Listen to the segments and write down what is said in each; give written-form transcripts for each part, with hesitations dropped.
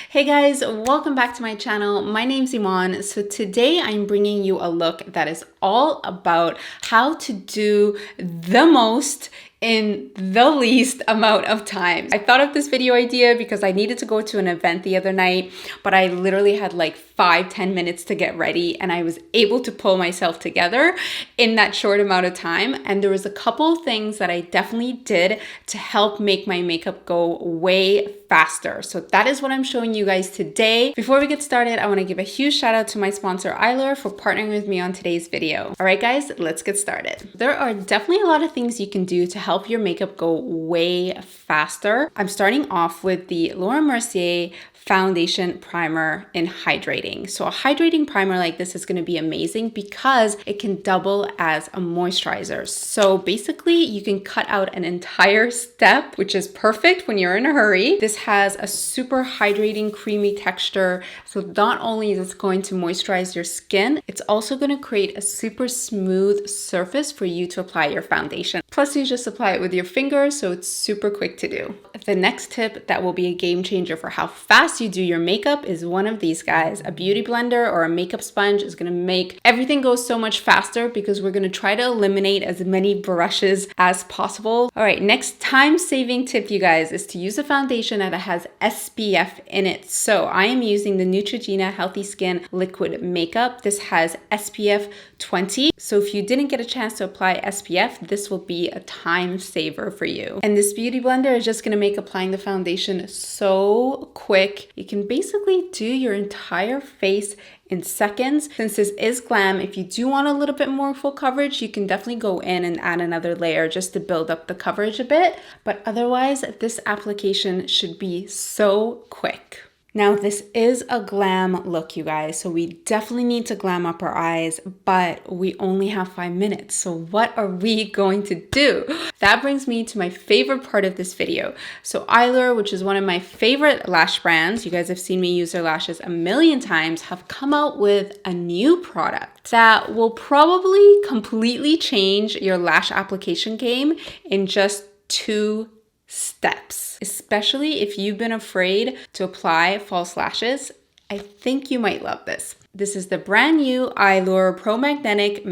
Hey guys, welcome back to my channel. My name's Iman. So today I'm bringing you a look that is all about how to do the most in the least amount of time. I thought of this video idea because I needed to go to an event the other night, but I literally had like 5-10 minutes to get ready and I was able to pull myself together in that short amount of time. And there was a couple things that I definitely did to help make my makeup go way faster. So that is what I'm showing you guys today. Before we get started, I want to give a huge shout out to my sponsor Eylure for partnering with me on today's video. All right guys, let's get started. There are definitely a lot of things you can do to help your makeup go way faster. I'm starting off with the Laura Mercier foundation primer in hydrating. So a hydrating primer like this is going to be amazing because it can double as a moisturizer. So basically you can cut out an entire step, which is perfect when you're in a hurry. This has a super hydrating creamy texture. So not only is it going to moisturize your skin, it's also going to create a super smooth surface for you to apply your foundation. Plus you just apply it with your fingers, so it's super quick to do. The next tip that will be a game changer for how fast you do your makeup is one of these guys. A beauty blender or a makeup sponge is going to make everything go so much faster because we're going to try to eliminate as many brushes as possible. All right, next time-saving tip, you guys, is to use a foundation that has SPF in it. So I am using the Neutrogena Healthy Skin Liquid Makeup. This has SPF 20. So if you didn't get a chance to apply SPF, this will be a time saver for you. And this beauty blender is just going to make applying the foundation so quick. You can basically do your entire face in seconds. Since this is glam, if you do want a little bit more full coverage, you can definitely go in and add another layer just to build up the coverage a bit. But otherwise, this application should be so quick. Now, this is a glam look, you guys, so we definitely need to glam up our eyes, but we only have 5 minutes. So what are we going to do? That brings me to my favorite part of this video. So Eylure, which is one of my favorite lash brands, you guys have seen me use their lashes a million times, have come out with a new product that will probably completely change your lash application game in just 2 steps, especially if you've been afraid to apply false lashes. I think you might love this. This is the brand new Eylure Pro Magnetic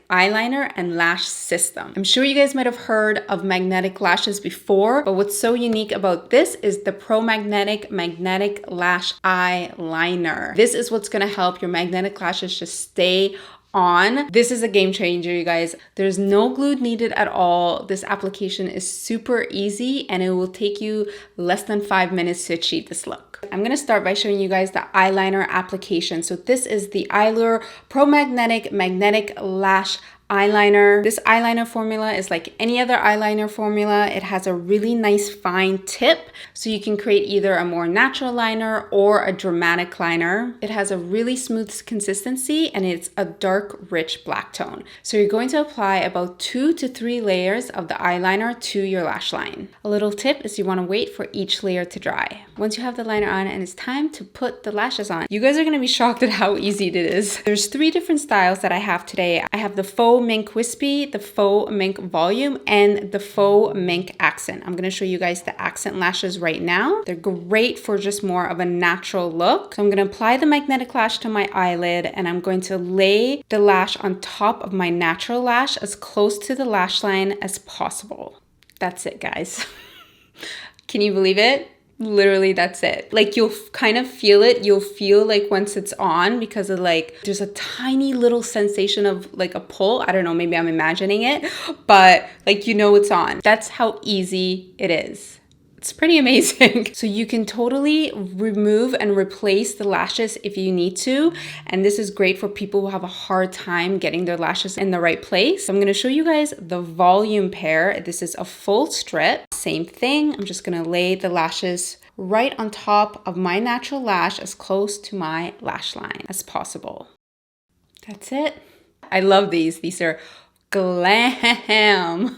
Eyeliner and Lash System. I'm sure you guys might have heard of magnetic lashes before, but what's so unique about this is the Pro Magnetic Lash Eyeliner. This is what's going to help your magnetic lashes just stay on. This is a game changer, you guys. There's no glue needed at all. This application is super easy and it will take you less than 5 minutes to achieve this look. I'm gonna start by showing you guys the eyeliner application. So this is the Eylure Pro Magnetic Lash Eyeliner. This eyeliner formula is like any other eyeliner formula. It has a really nice fine tip, so you can create either a more natural liner or a dramatic liner. It has a really smooth consistency and it's a dark, rich black tone. So you're going to apply about 2 to 3 layers of the eyeliner to your lash line. A little tip is you want to wait for each layer to dry. Once you have the liner on and it's time to put the lashes on, you guys are going to be shocked at how easy it is. There's 3 different styles that I have today. I have the Faux Mink Wispy, the Faux Mink Volume, and the Faux Mink Accent. I'm going to show you guys the accent lashes right now. They're great for just more of a natural look. So I'm going to apply the magnetic lash to my eyelid and I'm going to lay the lash on top of my natural lash as close to the lash line as possible. That's it, guys. Can you believe it? Literally, that's it. Like, you'll kind of feel it. You'll feel like once it's on, because of like, there's a tiny little sensation of like a pull. I don't know, maybe I'm imagining it, but like, you know, it's on. That's how easy it is. It's pretty amazing. So you can totally remove and replace the lashes if you need to. And this is great for people who have a hard time getting their lashes in the right place. So I'm gonna show you guys the volume pair. This is a full strip. Same thing. I'm just gonna lay the lashes right on top of my natural lash as close to my lash line as possible. That's it. I love these. These are glam.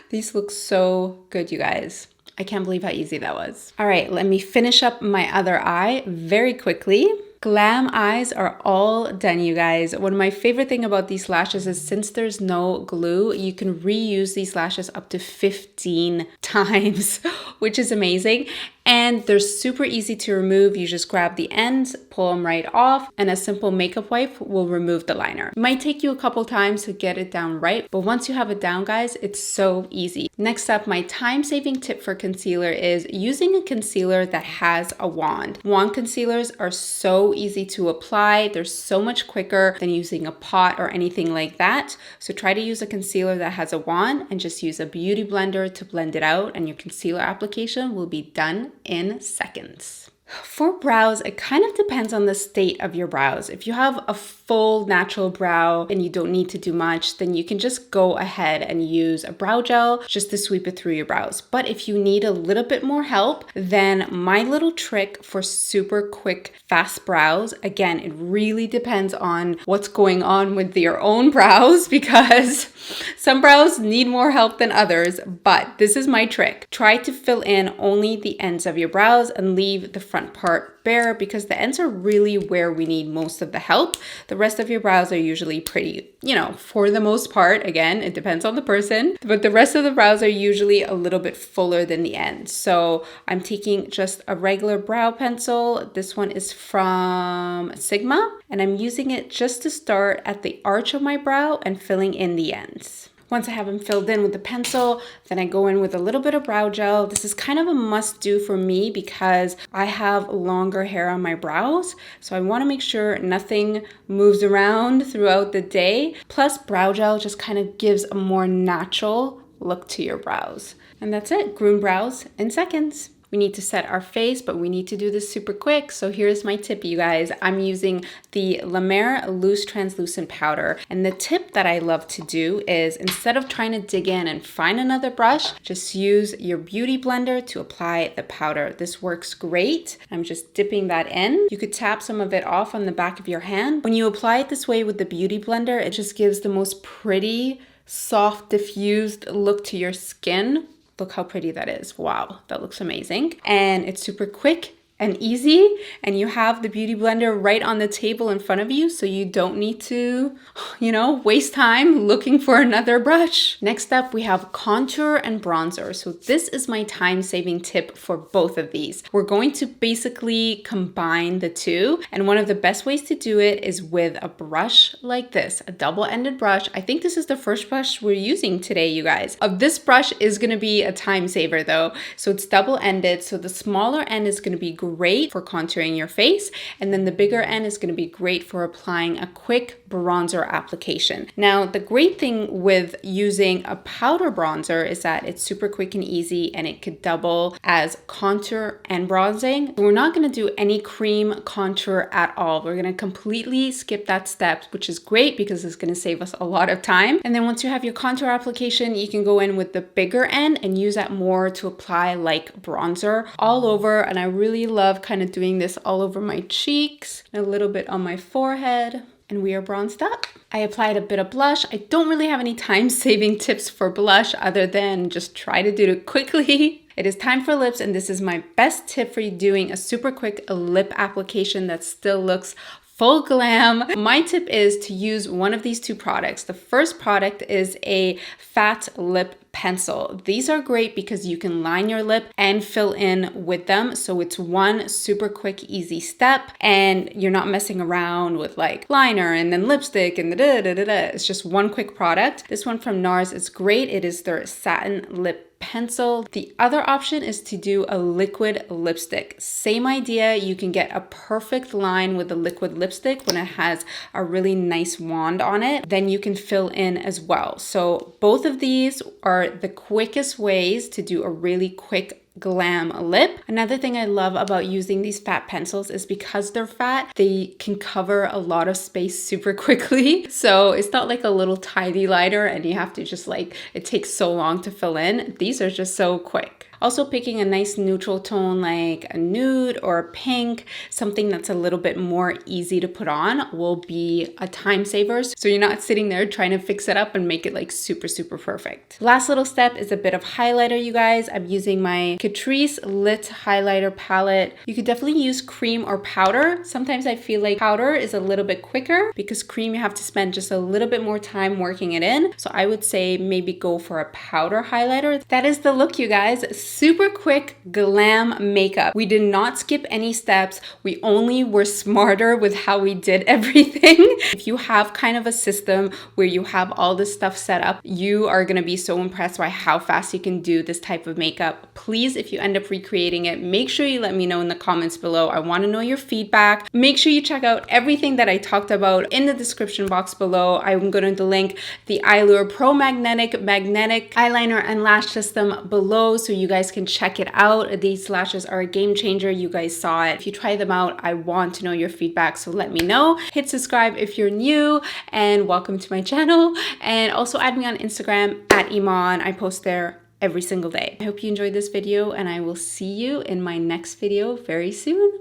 These look so good, you guys. I can't believe how easy that was. All right, let me finish up my other eye very quickly. Glam eyes are all done, you guys. One of my favorite thing about these lashes is since there's no glue, you can reuse these lashes up to 15 times, which is amazing. and they're super easy to remove. You just grab the ends, pull them right off, and a simple makeup wipe will remove the liner. It might take you a couple times to get it down right, but once you have it down, guys, it's so easy. Next up, my time-saving tip for concealer is using a concealer that has a wand. Wand concealers are so easy to apply. They're so much quicker than using a pot or anything like that. So try to use a concealer that has a wand and just use a beauty blender to blend it out, and your concealer application will be done in seconds. For brows, it kind of depends on the state of your brows. If you have a full natural brow and you don't need to do much, then you can just go ahead and use a brow gel just to sweep it through your brows. But if you need a little bit more help, then my little trick for super quick, fast brows, again, it really depends on what's going on with your own brows, because some brows need more help than others, but this is my trick. Try to fill in only the ends of your brows and leave the front part bare, because the ends are really where we need most of the help. The rest of your brows are usually pretty, for the most part. Again, it depends on the person, but the rest of the brows are usually a little bit fuller than the ends. So I'm taking just a regular brow pencil. This one is from Sigma, and I'm using it just to start at the arch of my brow and filling in the ends. Once I have them filled in with the pencil, then I go in with a little bit of brow gel. This is kind of a must do for me because I have longer hair on my brows. So I want to make sure nothing moves around throughout the day. Plus, brow gel just kind of gives a more natural look to your brows. And that's it. Groomed brows in seconds. We need to set our face, but we need to do this super quick. So here's my tip, you guys. I'm using the La Mer Loose Translucent Powder. And the tip that I love to do is, instead of trying to dig in and find another brush, just use your beauty blender to apply the powder. This works great. I'm just dipping that in. You could tap some of it off on the back of your hand. When you apply it this way with the beauty blender, it just gives the most pretty, soft, diffused look to your skin. Look how pretty that is. Wow, that looks amazing. And it's super quick and easy, and you have the beauty blender right on the table in front of you, so you don't need to, waste time looking for another brush. Next up, we have contour and bronzer. So this is my time-saving tip for both of these. We're going to basically combine the two, and one of the best ways to do it is with a brush like this, a double-ended brush. I think this is the first brush we're using today, you guys. This brush is gonna be a time saver though. So it's double-ended, so the smaller end is gonna be great for contouring your face, and then the bigger end is going to be great for applying a quick bronzer application. Now, the great thing with using a powder bronzer is that it's super quick and easy, and it could double as contour and bronzing. We're not going to do any cream contour at all. We're going to completely skip that step, which is great because it's going to save us a lot of time. And then once you have your contour application, you can go in with the bigger end and use that more to apply like bronzer all over. And I really love kind of doing this all over my cheeks, and a little bit on my forehead, and we are bronzed up. I applied a bit of blush. I don't really have any time-saving tips for blush other than just try to do it quickly. It is time for lips, and this is my best tip for you doing a super quick lip application that still looks full glam. My tip is to use one of these two products. The first product is a fat lip pencil. These are great because you can line your lip and fill in with them. So it's one super quick, easy step, and you're not messing around with like liner and then lipstick and It's just one quick product. This one from NARS is great. It is their satin lip pencil. The other option is to do a liquid lipstick. Same idea. You can get a perfect line with a liquid lipstick when it has a really nice wand on it. Then you can fill in as well. So both of these are the quickest ways to do a really quick glam lip. Another thing I love about using these fat pencils is because they're fat, they can cover a lot of space super quickly. So it's not like a little tidy liner and you have to just it takes so long to fill in. These are just so quick. Also, picking a nice neutral tone like a nude or a pink, something that's a little bit more easy to put on, will be a time saver. So you're not sitting there trying to fix it up and make it super, super perfect. Last little step is a bit of highlighter, you guys. I'm using my Catrice Lit Highlighter Palette. You could definitely use cream or powder. Sometimes I feel like powder is a little bit quicker because cream you have to spend just a little bit more time working it in. So I would say maybe go for a powder highlighter. That is the look, you guys. super quick glam makeup. We did not skip any steps. We only were smarter with how we did everything. If you have kind of a system where you have all this stuff set up, you are gonna be so impressed by how fast you can do this type of makeup. Please, if you end up recreating it, make sure you let me know in the comments below. I wanna know your feedback. Make sure you check out everything that I talked about in the description box below. I'm going to link the Eylure Pro Magnetic eyeliner and lash system below so you guys can check it out. These lashes are a game changer. You guys saw it. If you try them out, I want to know your feedback, so let me know. Hit subscribe if you're new, and welcome to my channel. And also add me on Instagram at Iman. I post there every single day. I hope you enjoyed this video, and I will see you in my next video very soon.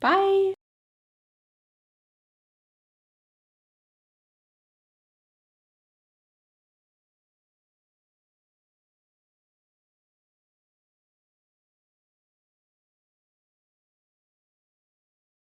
Bye.